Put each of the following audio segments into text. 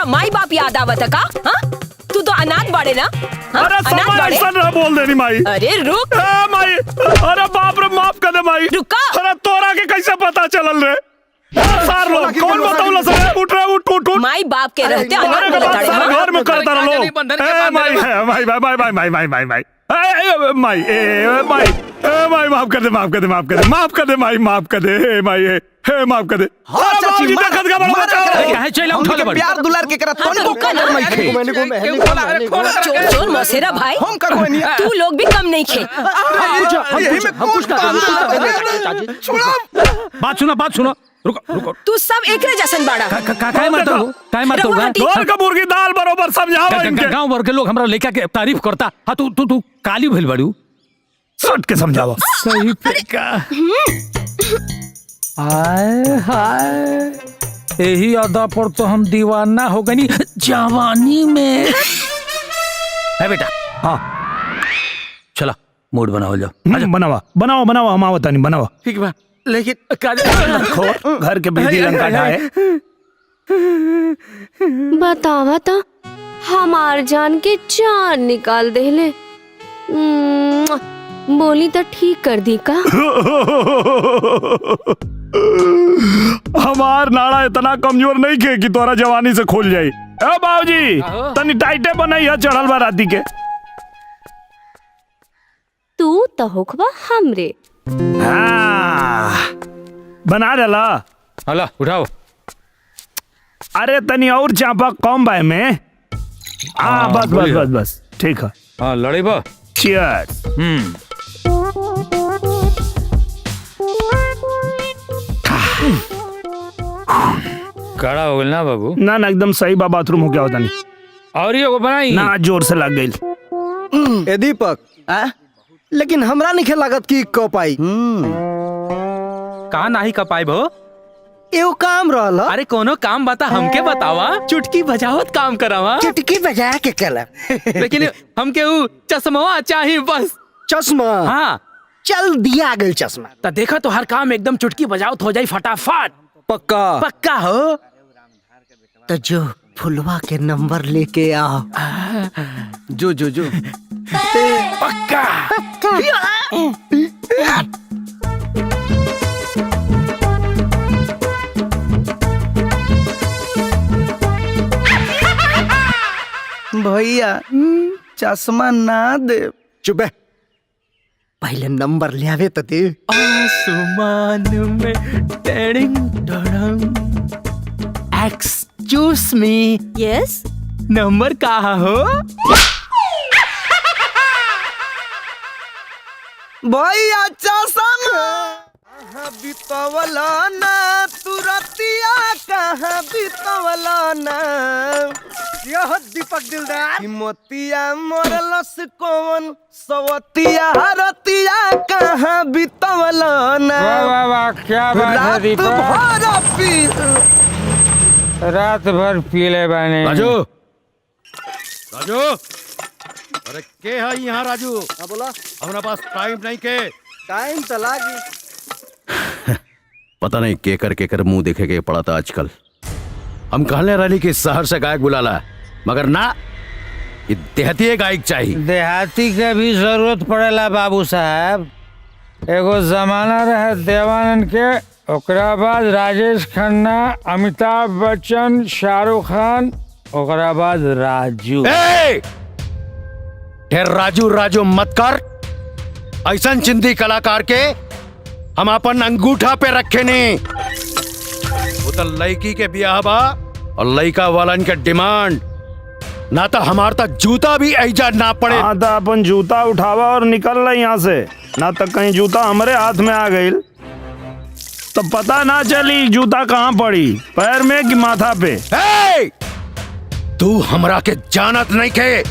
माई बाप याद आवत का? हाँ? तू तो अनाथ बाड़े ना? अरे समय ऐसा ना बोल देनी माई। अरे रुक माई, अरे बाप रे, माफ कर दे माई। रुका। अरे तोरा के कैसे पता चलल रे? सार लोग कौन बताऊला सर? उठ रे, उठ उठ उठ। माई बाप के रहते अनाथ बोले ताड़े, हाँ? घर में करता रहो। माई माई माई माई माई माई माई माई माई माफ कर दे, माफ कर दे, माफ कर दे, माफ कर दे माई, माफ कर दे माई, माफ कर दे। प्यार दुलार के करत चोर मसेरा भाई, तू लोग भी कम नहीं खे। बात सुनो रुको। तू सब एकरे जैसन बाड़ा। काय मरतो घर का मुर्गी दाल बरोबर समझावा इनके। गांव भर के लोग हमरा लेखा के तारीफ करता। हाँ तू काली भइल बाड़ू, सट के समझावा। सही तरीका। हाय यही अदा पर तो हम दीवाना हो गनी जवानी में। है बेटा, हाँ चला मूड बनाओ जाओ। बनाओ हम आवत नहीं बनावा। ठीक बा, लेकिन घर के बिजली लंका ढाए। बतावा था हमार जान के जान निकाल देले। बोली तो ठीक कर दी का। हमार नाड़ा इतना कमजोर नहीं के कि तोरा जवानी से खोल जाई। ए बाबूजी, तनी टाइटे बनाई है चढ़ल बा राती के। तू तो होखबा हमरे। हाँ, बना डाला। हला उठाओ। अरे तनी और चापा कम बाय में। हाँ बस ठीक है। हाँ लड़े बा। चीयर्स। कड़ा हो गया ना बाबू? ना एकदम सही बा, बाथरूम हो गया होता नहीं। और ये को बनाई ना जोर से लग गई। ए दीपक, लेकिन हमरा नहीं लागत कि क पाई। कहा नहीं का पाई भो? एगो काम रहल। अरे कोनो काम बता, हमके बतावा। चुटकी बजावत काम करावा। चुटकी बजा के कल। लेकिन हमके ऊ चश्मा चाहिए बस। चश्मा? हाँ चल दिया गल चश्मा। तो देखा तो हर काम एकदम चुटकी बजावत हो जाए फटाफट। पक्का हो तो जो फुलवा के नंबर लेके आओ। जो पक्का। भैया चश्मा ना दे। चुप है, पहले नंबर ले आवे तो दे। आसमान में टेडिंग डड़ंग। Excuse me. यस। नंबर कहा हो? भैया चश्मा कहाँ बितवला ना तुरतिया, कहाँ बितवला ना। यह दीपक दिलदार मोतिया मोरलस कौन सवतिया रतिया, कहाँ बितवला ना। वाह क्या बात है दीपक। रात भर पीले बने। राजू, अरे के है यहाँ राजू? बोला, हमारे पास टाइम नहीं के। टाइम तो लागी। पता नहीं केकर मुंह देखे के पड़ा था आजकल। हम कहने रही कि शहर से गायक बुलाला, मगर ना, ये देहाती गायक चाहिए। देहाती के भी जरूरत पड़ेला बाबू साहब। एगो जमाना रहे देवानंद के, ओकरा बाद राजेश खन्ना, अमिताभ बच्चन, शाहरुख खान, ओकरा बाद राजू। ढेर राजू मत कर। ऐसा चिंदी कलाकार के हम अपन अंगूठा पे रखे नहीं। वो तो लड़की के ब्याह बा और लड़का वालन के डिमांड ना, तो हमार तक जूता भी ऐजा ना पड़े। हाँ तो अपन जूता उठावा और निकल रहा यहाँ से, ना तक कहीं जूता हमारे हाथ में आ गई तो पता ना चली जूता कहाँ पड़ी, पैर में कि माथा पे। तू हमरा के जानत नहीं के।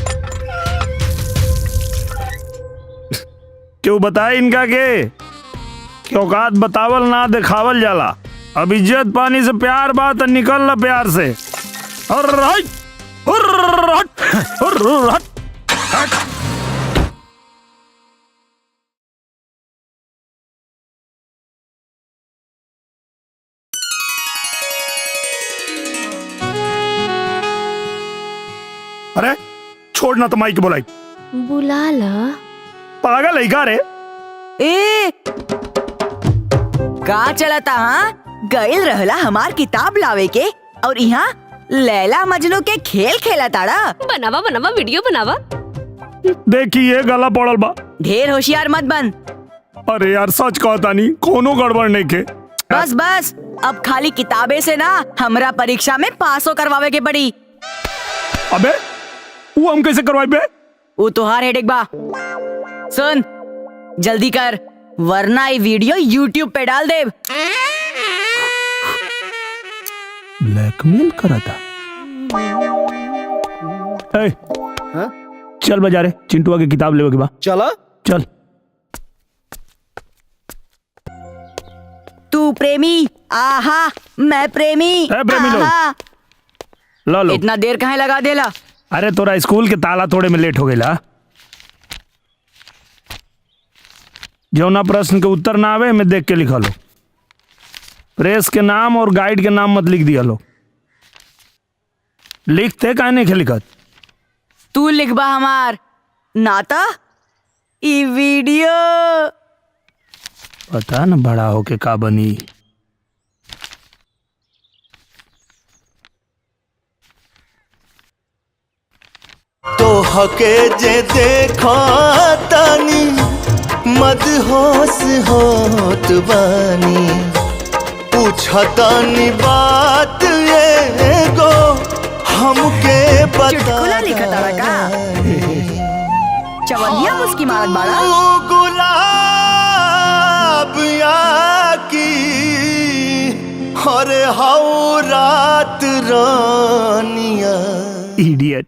क्यों बताए इनका के औकात बतावल ना दिखावल जाला। अब इज्जत पानी से प्यार बात निकल ला प्यार से। और अरे छोड़ ना, तो माई के बोलाई। बुला ला। पागल है का रे? ए का चलता? हाँ गइल रहला हमार किताब लावे के और यहाँ लैला मजनू के खेल खेला ताड़ा। बनावा बनावा वीडियो बनावा। देखिए गला पड़ल बा। ढेर होशियार मत बन। अरे यार सच कहता नहीं, कोनो गड़बड़ नहीं के। बस बस अब खाली किताबे से ना हमरा परीक्षा में पासो करवावे के पड़ी। अबे वो हम कैसे करवाई बे? वो तुहार हेडेक बा। सुन जल्दी कर वरना ये वीडियो YouTube पे डाल दे। ब्लैकमेल करा था। ए, चल बाजारे चिंटुआ की किताब लेवे के बा। चला चल। तू प्रेमी आहा मैं प्रेमी। ए, प्रेमी लोग। आहा। लो इतना देर कहाँ लगा देला? अरे तोरा स्कूल के ताला तोड़े में लेट हो गया। जौना प्रश्न के उत्तर ना आवे में देख के लिखा लो। प्रेस के नाम और गाइड के नाम मत लिख दिया लो। लिखते काहे नहीं लिखत? तू लिखबा हमार नाता ई वीडियो। पता न बड़ा होके का बनी। तो हके जे देखो तानी मदहोश होत बानी, पूछतानी बात एगो हमके चुटकुला लिखा तारा का? चवनिया मुस्की मारत बाड़ा। गुलाब की अरे हाउ रात रानिया। इडियट।